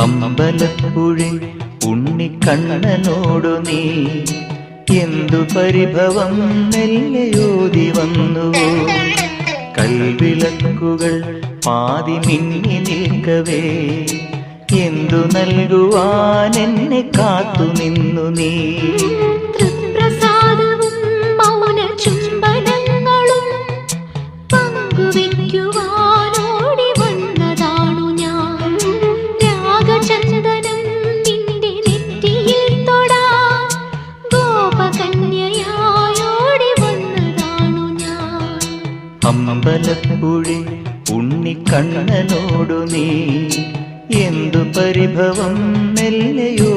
അമ്പലപ്പുഴി ഉണ്ണിക്കണ്ണനോടു നീ എന്തു പരിഭവം മെല്ലയോതി വന്നുവോ? കൽവിളക്കുകൾ പാതി മിന്നി നിൽക്കവേ എന്തു നൽകുവാൻ എന്നെ കാത്തു നിന്നു നീ? തൃപ്രസാദവും മൗന ചുംബനങ്ങളും പങ്കുവയ്ക്കുവാനോടി വന്നതാണു ഞാൻ. രാഗചന്ദനം നിന്റെ നെറ്റിയിൽ തൊടാൻ ഗോപകന്യയായോടി വന്നതാണു ഞാൻ. അമ്പലപ്പുഴി ഉണ്ണിക്കണ്ണനോടു നീ എന്തു പരിഭവം മെല്ലയോ